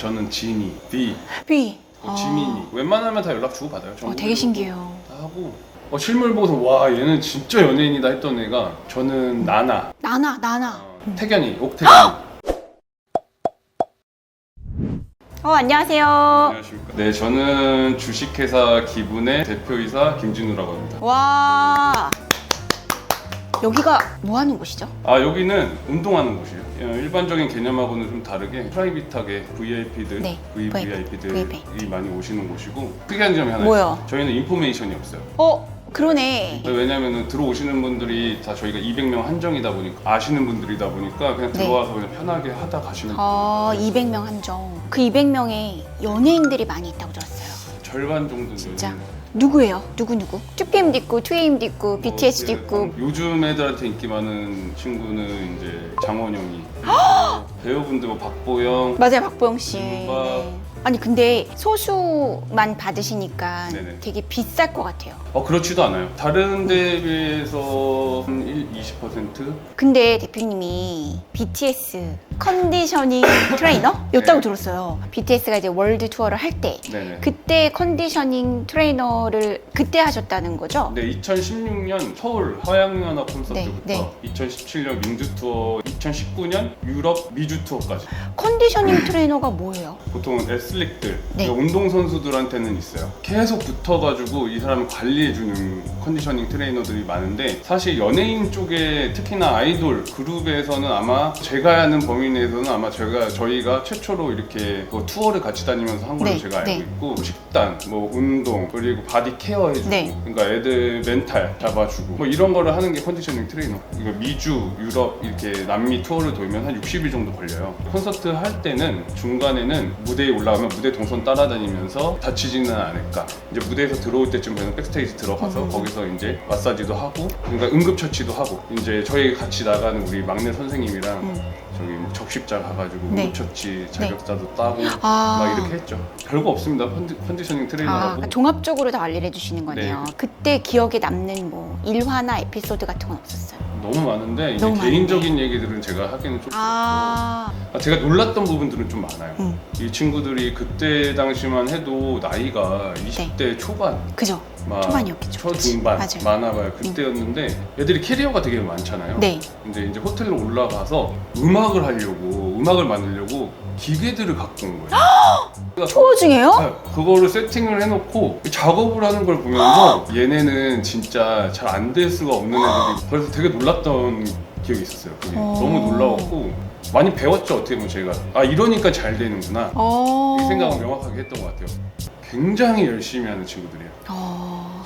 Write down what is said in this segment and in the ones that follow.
저는 지니, B, B. 지민이. 웬만하면 다 연락 주고 받아요. 되게 신기해요. 다 하고. 실물 보고서 와 얘는 진짜 연예인이다 했던 애가 저는 나나. 나나. 태견이, 옥태견이. 안녕하세요. 안녕하십니까. 네, 저는 주식회사 기분의 대표이사 김진우라고 합니다. 와. 여기가 뭐 하는 곳이죠? 여기는 운동하는 곳이에요. 일반적인 개념하고는 좀 다르게 프라이빗하게 VIP들, 네, VVIP들이 많이 오시는 곳이고 특이한 점이 하나 뭐요? 있어요. 저희는 인포메이션이 없어요. 그러네. 왜냐면은 들어오시는 분들이 다 저희가 200명 한정이다 보니까 아시는 분들이다 보니까 그냥 네. 들어와서 그냥 편하게 하다 가시면 돼요. 200명 한정. 그 200명에 연예인들이 많이 있다고 들었어요. 절반 정도는 진짜? 누구예요? 누구? 2PM도 있고, 2AM도 있고, BTS도 있고. 요즘 애들한테 인기 많은 친구는 이제 장원영이 배우분들 뭐 박보영 맞아요, 박보영 씨. 누가- 네. 아니 근데 소수만 받으시니까 네네. 되게 비쌀 것 같아요. 그렇지도 않아요. 다른 데에 비해서 한 20%? 근데 대표님이 BTS 컨디셔닝 트레이너였다고 네. 들었어요. BTS가 이제 월드 투어를 할 때 네네. 그때 컨디셔닝 트레이너를 그때 하셨다는 거죠? 네, 2016년 서울 화양연합 콘서트부터 네. 2017년 민주 투어, 2019년 유럽 미주 투어까지. 컨디셔닝 트레이너가 뭐예요? 보통은 애슬릭들, 네. 운동선수들한테는 있어요. 계속 붙어가지고 이 사람을 관리해주는 컨디셔닝 트레이너들이 많은데 사실 연예인 쪽에 특히나 아이돌 그룹에서는 아마 제가 아는 범위 내에서는 아마 저희가 최초로 이렇게 그 투어를 같이 다니면서 한 걸로 네, 제가 알고 네. 있고 식단, 뭐 운동, 그리고 바디 케어 해주고 네. 그러니까 애들 멘탈 잡아주고 뭐 이런 거를 하는 게 컨디셔닝 트레이너. 이거 미주, 유럽 이렇게 남미 투어를 돌면 한 60일 정도 걸려요. 콘서트 할 때는 중간에는 무대에 올라가면 무대 동선 따라다니면서 다치지는 않을까. 이제 무대에서 들어올 때쯤 되면 백스테이지 들어가서 거기서 이제 마사지도 하고, 그러니까 응급처치도 하고, 이제 저희 같이 나가는 우리 막내 선생님이랑 저기 뭐 적십자 가가지고 네. 응급처치 자격자도 따고 아. 막 이렇게 했죠. 별거 없습니다. 컨디셔닝 트레이너라고. 그러니까 종합적으로 다 관리를 해주시는 거네요. 네. 그때 기억에 남는 뭐 일화나 에피소드 같은 건 없었어요? 너무 많은데 이제 너무 개인적인 얘기들은 제가 하기는 좀 제가 놀랐던 부분들은 좀 많아요. 이 친구들이 그때 당시만 해도 나이가 20대 초반, 그죠? 막 초반이었겠죠. 초중반 맞아요. 많아봐요. 그때였는데 애들이 캐리어가 되게 많잖아요. 네. 근데 이제 호텔로 올라가서 음악을 만들려고 기계들을 갖고 온 거예요. 투어 중에요? 네, 그거를 세팅을 해놓고 작업을 하는 걸 보면서 얘네는 진짜 잘 안 될 수가 없는 애들이. 그래서 되게 놀랐던 기억이 있었어요. 그게 너무 놀라웠고 많이 배웠죠. 어떻게 보면 제가 이러니까 잘 되는구나 이 생각을 명확하게 했던 것 같아요. 굉장히 열심히 하는 친구들이에요.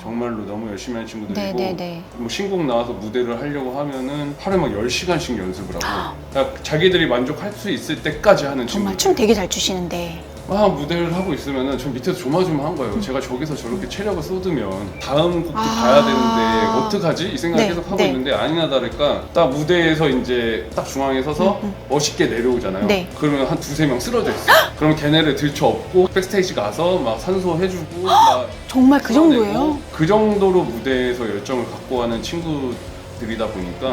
정말로 너무 열심히 하는 친구들이고 네네네. 뭐 신곡 나와서 무대를 하려고 하면은 하루에 막 10시간씩 연습을 하고 그러니까 자기들이 만족할 수 있을 때까지 하는 정말 친구들. 춤 되게 잘 추시는데. 무대를 하고 있으면은 전 밑에서 조마조마한 거예요. 제가 저기서 저렇게 체력을 쏟으면 다음 곡도 가야 되는데 어떡하지? 이 생각 네, 계속 하고 네. 있는데 아니나 다를까 딱 무대에서 이제 딱 중앙에 서서 멋있게 내려오잖아요. 네. 그러면 한 두세 명 쓰러져 있어. 그럼 걔네를 들쳐 업고 백스테이지 가서 막 산소 해주고 막 정말 그 풀어내고 정도예요? 그 정도로 무대에서 열정을 갖고 하는 친구들이다 보니까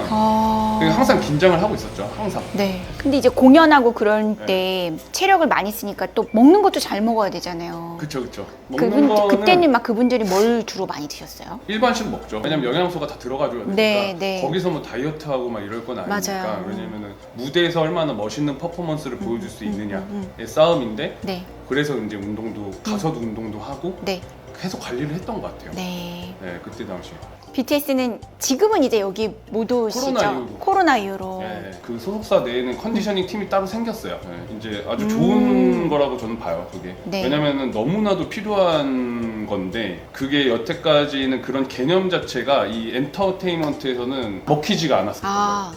항상 긴장을 하고 있었죠. 항상. 네. 근데 이제 공연하고 그럴 때 체력을 많이 쓰니까 또 먹는 것도 잘 먹어야 되잖아요. 그쵸. 먹는 거는 그때는 막 그분들이 뭘 주로 많이 드셨어요? 일반식 먹죠. 왜냐면 영양소가 다 들어가줘야 되니까. 네, 네. 거기서 뭐 다이어트하고 막 이럴 건 아니니까. 맞아요. 왜냐면은 무대에서 얼마나 멋있는 퍼포먼스를 보여줄 수 있느냐의 싸움인데. 네. 그래서 이제 운동도 가서도 운동도 하고 네. 계속 관리를 했던 것 같아요. 네. 네, 그때 당시. BTS는 지금은 이제 여기 못 오시죠? 코로나 이후로. 네, 그 소속사 내에는 컨디셔닝 팀이 따로 생겼어요. 네, 이제 아주 좋은 거라고 저는 봐요, 그게. 네. 왜냐면은 너무나도 필요한 건데 그게 여태까지는 그런 개념 자체가 이 엔터테인먼트에서는 먹히지가 않았어요.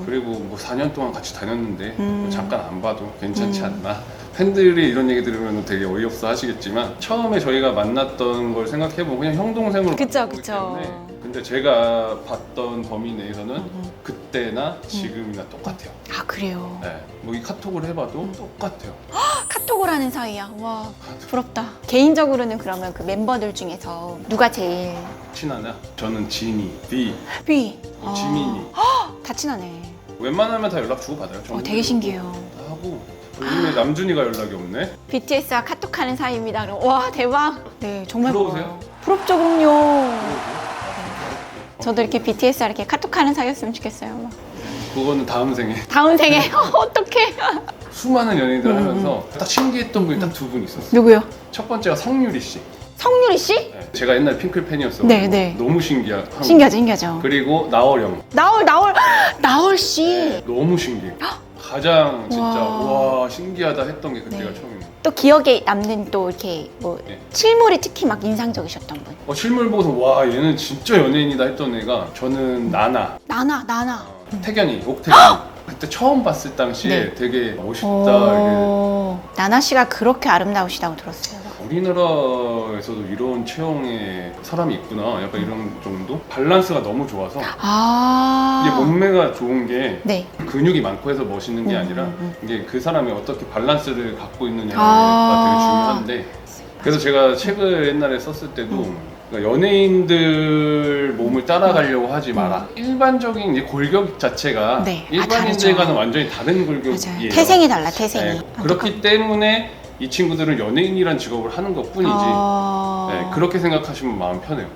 그리고 뭐 4년 동안 같이 다녔는데 뭐 잠깐 안 봐도 괜찮지 않나? 팬들이 이런 얘기 들으면 되게 어이없어 하시겠지만 처음에 저희가 만났던 걸 생각해보면 그냥 형 동생으로 그쵸, 만난 거기 그쵸. 때문에 근데 제가 봤던 범위 내에서는 그때나 지금이나 똑같아요. 아, 그래요? 네, 뭐 이 카톡을 해봐도 똑같아요. 카톡을 하는 사이야. 와, 부럽다. 개인적으로는 그러면 그 멤버들 중에서 누가 제일 친하냐? 저는 지니, B, B? 지민이. 다 친하네. 웬만하면 다 연락 주고 받아요. 되게 신기해요. 다 하고 요즘에 남준이가 연락이 없네. BTS와 카톡하는 사이입니다. 그럼 와 대박. 네 정말 부러우세요? 부러워요. 부럽죠 그럼요. 저도 이렇게 BTS와 이렇게 카톡하는 사이였으면 좋겠어요. 그거는 다음 생에. 다음 생에 어떡해. 수많은 연예인들 하면서 딱 신기했던 분이 딱 두 분 있었어요. 누구요? 첫 번째가 성유리 씨. 성유리 씨? 네, 제가 옛날 핑클 팬이었어요. 네, 네. 너무 신기한. 신기하죠. 그리고 나얼형. 나얼 씨. 네, 너무 신기해. 가장 진짜 와. 와 신기하다 했던 게 그때가 네. 처음이에요. 또 기억에 남는 또 이렇게 뭐 네. 실물이 특히 막 인상적이셨던 분. 실물 보고서 와 얘는 진짜 연예인이다 했던 애가 저는 나나. 나나. 태견이, 옥태견이. 그때 처음 봤을 당시에 네. 되게 멋있다. 이게 나나 씨가 그렇게 아름다우시다고 들었어요. 우리나라에서도 이런 체형의 사람이 있구나. 약간 이런 정도? 밸런스가 너무 좋아서 이게 몸매가 좋은 게 네. 근육이 많고 해서 멋있는 게 아니라 이게 그 사람이 어떻게 밸런스를 갖고 있느냐가 되게 중요한데 그래서 제가 책을 옛날에 썼을 때도 그러니까 연예인들 몸을 따라가려고 하지 마라. 일반적인 이제 골격 자체가 네. 일반인들과는 완전히 다른 골격이에요. 맞아요. 태생이 달라, 태생이. 네. 그렇기 때문에 이 친구들은 연예인이란 직업을 하는 것 뿐이지 네, 그렇게 생각하시면 마음 편해요.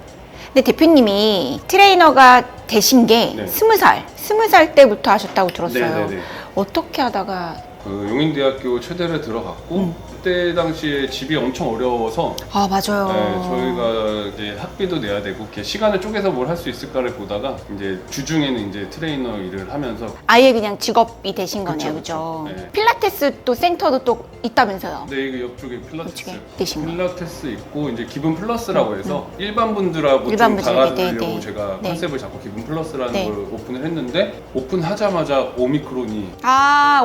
근데 대표님이 트레이너가 되신 게 네. 20살 때부터 하셨다고 들었어요. 네네네. 어떻게 하다가 그 용인대학교 최대를 들어갔고 그때 당시에 집이 엄청 어려워서 맞아요. 네, 저희가 이제 학비도 내야 되고 이렇게 시간을 쪼개서 뭘 할 수 있을까를 보다가 이제 주중에는 이제 트레이너 일을 하면서 아예 그냥 직업이 되신 거네요, 그쵸. 그죠? 네. 필라테스 또 센터도 또 있다면서요? 네, 이게 옆쪽에 필라테스 어떻게 되신 거예요? 필라테스 있고 이제 기분 플러스라고 해서 일반 분들하고 일반 좀 분들, 다가가려고 네, 네. 제가 네. 컨셉을 잡고 기분 플러스라는 네. 걸 오픈을 했는데 오픈하자마자 오미크론이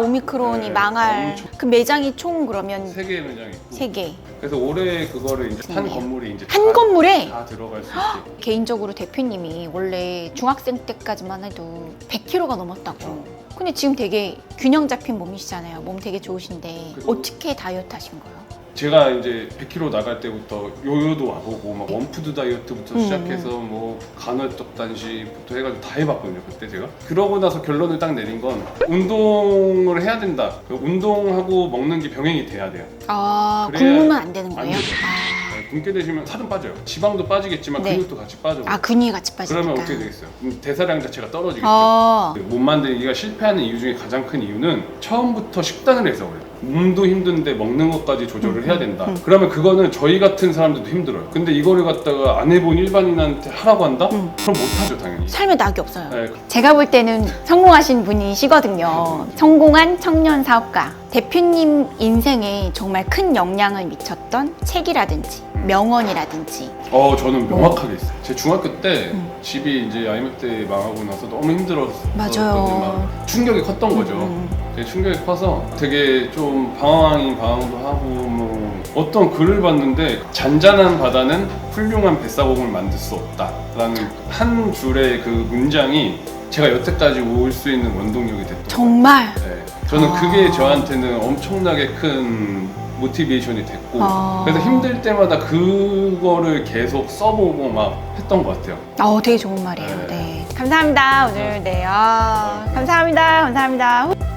오미크론이 네, 망할. 엄청- 그 매장이 총 그러면 3개의 매장이 있고 3개. 그래서 올해 그거를 이제 한 좋네요. 건물에 이제 한 건물에? 다 들어갈 수 있게 개인적으로 대표님이 원래 중학생 때까지만 해도 100kg가 넘었다고. 근데 지금 되게 균형 잡힌 몸이시잖아요. 몸 되게 좋으신데 그죠. 어떻게 다이어트 하신 거예요? 제가 이제 100kg 나갈 때부터 요요도 와보고 막 원푸드 다이어트부터 시작해서 뭐 간헐적 단식부터 해가지고 다 해봤거든요 그때 제가. 그러고 나서 결론을 딱 내린 건 운동을 해야 된다. 운동하고 먹는 게 병행이 돼야 돼요. 그래야 굶으면 안 되는 거예요? 안 되죠. 네, 굶게 되시면 살은 빠져요. 지방도 빠지겠지만 네. 근육도 같이 빠져요. 근육이 같이 빠지니까. 그러면 어떻게 되겠어요? 대사량 자체가 떨어지겠죠. 몸 만들기가 실패하는 이유 중에 가장 큰 이유는 처음부터 식단을 해서 그래요. 몸도 힘든데 먹는 것까지 조절을 해야 된다. 그러면 그거는 저희 같은 사람들도 힘들어요. 근데 이거를 갖다가 안 해본 일반인한테 하라고 한다? 그럼 못하죠 당연히. 삶에 낙이 없어요. 네. 제가 볼 때는 성공하신 분이시거든요. 성공한 청년 사업가. 대표님 인생에 정말 큰 영향을 미쳤던 책이라든지 명언이라든지. 저는 명확하게 있어요. 제 중학교 때 집이 이제 IMF 때 망하고 나서 너무 힘들었었는데 맞아요. 막 충격이 컸던 거죠. 되게 충격이 커서 되게 좀 방황도 하고 뭐 어떤 글을 봤는데 잔잔한 바다는 훌륭한 뱃사공을 만들 수 없다라는 한 줄의 그 문장이 제가 여태까지 올 수 있는 원동력이 됐던 거예요. 정말. 네. 저는 그게 저한테는 엄청나게 큰 모티베이션이 됐고 그래서 힘들 때마다 그거를 계속 써보고 막 했던 것 같아요. 되게 좋은 말이에요. 네. 네. 감사합니다. 오늘 감사합니다. 감사합니다.